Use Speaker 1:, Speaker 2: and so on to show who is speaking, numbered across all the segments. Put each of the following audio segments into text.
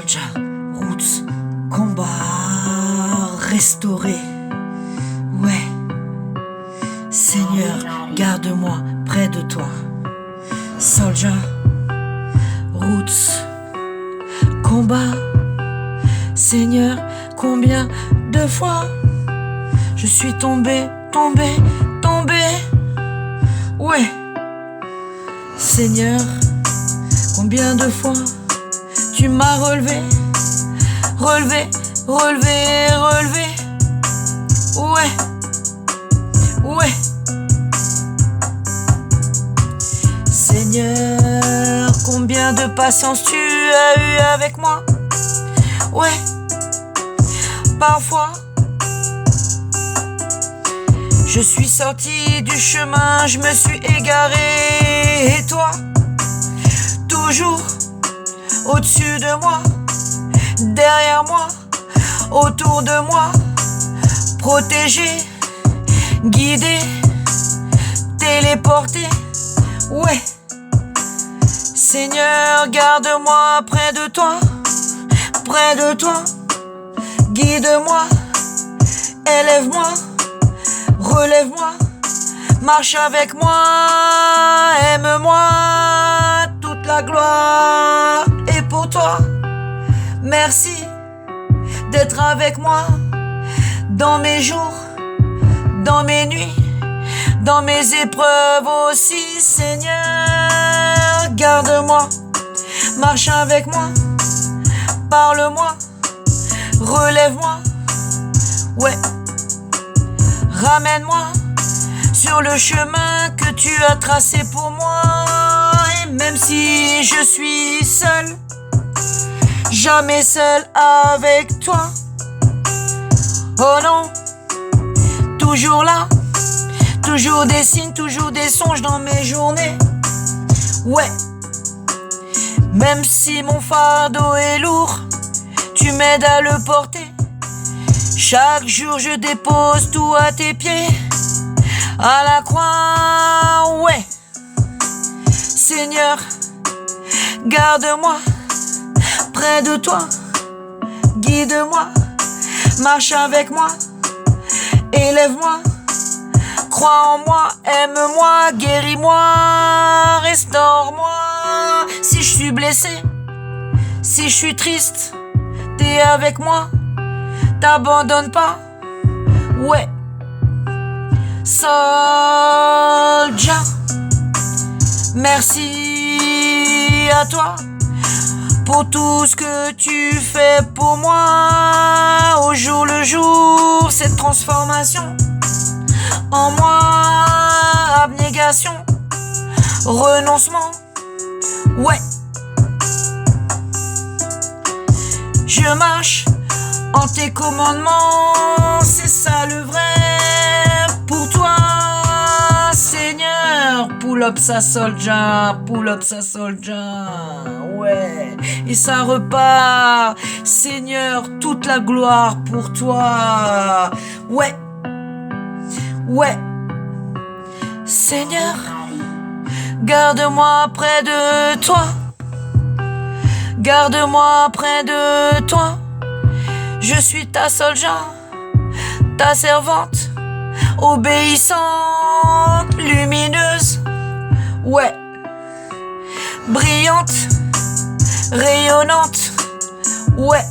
Speaker 1: Soldier, Roots, combat restauré. Ouais, Seigneur, garde-moi près de toi. Soldier, Roots, combat. Seigneur, combien de fois je suis tombé. Ouais, Seigneur, combien de fois tu m'as relevé. Ouais, Seigneur, combien de patience tu as eu avec moi. Ouais, parfois je suis sorti du chemin, je me suis égaré. Et toi, toujours au-dessus de moi, derrière moi, autour de moi, protégé, guidé, téléporté. Ouais, Seigneur, garde-moi près de toi, guide-moi, élève-moi, relève-moi, marche avec moi, aime-moi, toute la gloire est pour toi. Merci d'être avec moi dans mes jours, dans mes nuits, dans mes épreuves aussi. Seigneur, garde-moi, marche avec moi, parle-moi, relève-moi, ouais, ramène-moi sur le chemin que tu as tracé pour moi. Et même si je suis seul, jamais seul avec toi. Oh non, toujours là, toujours des signes, toujours des songes dans mes journées. Ouais, même si mon fardeau est lourd, tu m'aides à le porter. Chaque jour je dépose tout à tes pieds, à la croix, ouais. Seigneur, garde-moi près de toi, guide-moi, marche avec moi, élève-moi, crois en moi, aime-moi, guéris-moi, restaure-moi. Si je suis blessé, si je suis triste, t'es avec moi, t'abandonne pas, ouais. Soldier, merci à toi pour tout ce que tu fais pour moi. Au jour le jour, cette transformation en moi, abnégation, renoncement, ouais. Je marche en tes commandements, c'est ça le vrai pour toi, Seigneur. Pull up sa soldier, ouais. Et ça repart, Seigneur, toute la gloire pour toi, ouais. Seigneur, garde-moi près de toi, garde-moi près de toi. Je suis ta soldier, ta servante, obéissante, lumineuse, ouais, brillante, rayonnante, ouais.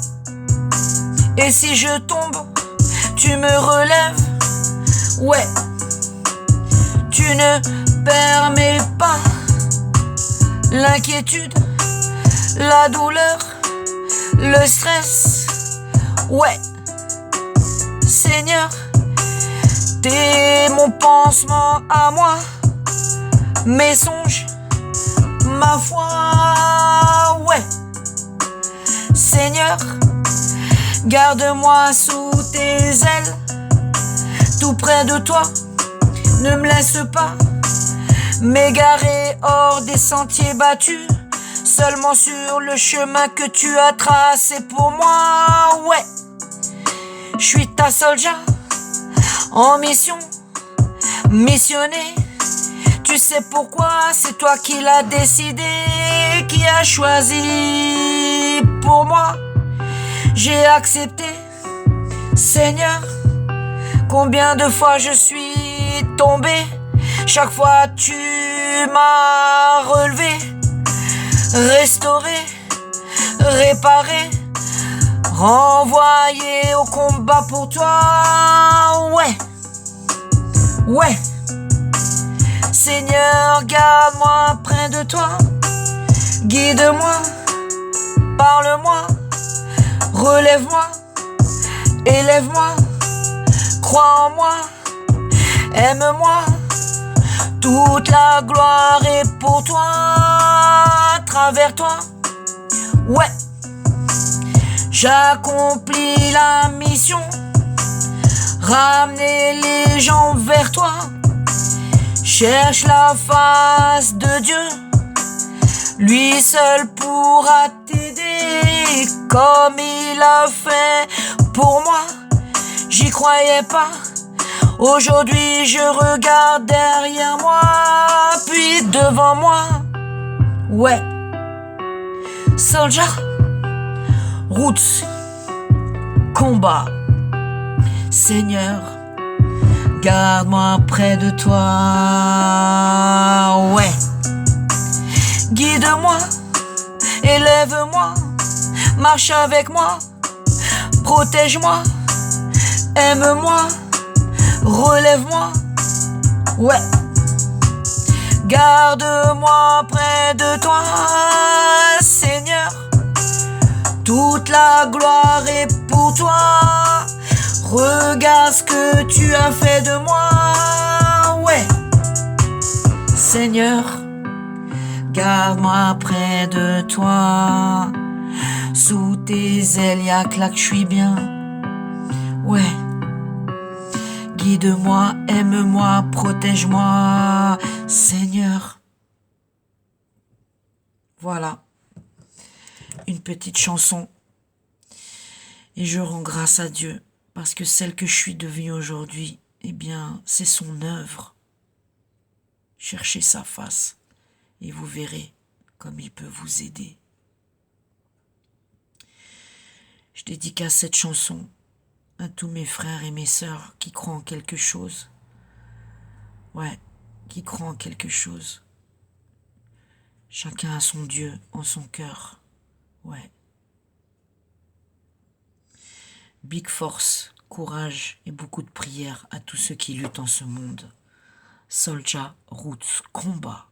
Speaker 1: Et si je tombe, tu me relèves, ouais. Tu ne permets pas l'inquiétude, la douleur, le stress, ouais. Seigneur, t'es mon pansement à moi, mes songes, ma foi, ouais. Seigneur, garde-moi sous tes ailes, tout près de toi. Ne me laisse pas m'égarer hors des sentiers battus, seulement sur le chemin que tu as tracé pour moi, ouais. Je suis ta soldier, en mission, missionné. Tu sais pourquoi, c'est toi qui l'as décidé, qui a choisi pour moi. j'ai accepté, Seigneur. Combien de fois je suis tombé, chaque fois tu m'as relevé, restauré, réparé, renvoyé au combat pour toi. Ouais, ouais. Seigneur, garde-moi près de toi, guide-moi, parle-moi, relève-moi, élève-moi, crois en moi, aime-moi, toute la gloire est pour toi, à travers toi, ouais, j'accomplis la mission, ramener les gens vers toi, cherche la face de Dieu, lui seul pourra t'aider, comme il a fait pour moi. J'y croyais pas, aujourd'hui je regarde derrière moi, puis devant moi. Ouais, Soldier, Roots, combat, Seigneur, garde-moi près de toi. Ouais, guide-moi, élève-moi, marche avec moi, protège-moi, aime-moi, relève-moi, ouais. Garde-moi près de toi, Seigneur. Toute la gloire est pour toi. Regarde ce que tu as fait de moi, ouais. Seigneur, garde-moi près de toi. Sous tes ailes, y'a que là que je suis bien. Ouais. Guide-moi, aime-moi, protège-moi, Seigneur. Voilà. Une petite chanson. Et je rends grâce à Dieu. Parce que celle que je suis devenue aujourd'hui, eh bien, c'est son œuvre. Cherchez sa face. Et vous verrez comme il peut vous aider. Je dédicace cette chanson à tous mes frères et mes sœurs qui croient en quelque chose. Ouais, qui croient en quelque chose. Chacun a son Dieu en son cœur. Ouais. Big force, courage et beaucoup de prières à tous ceux qui luttent en ce monde. Soldier, Roots, combat.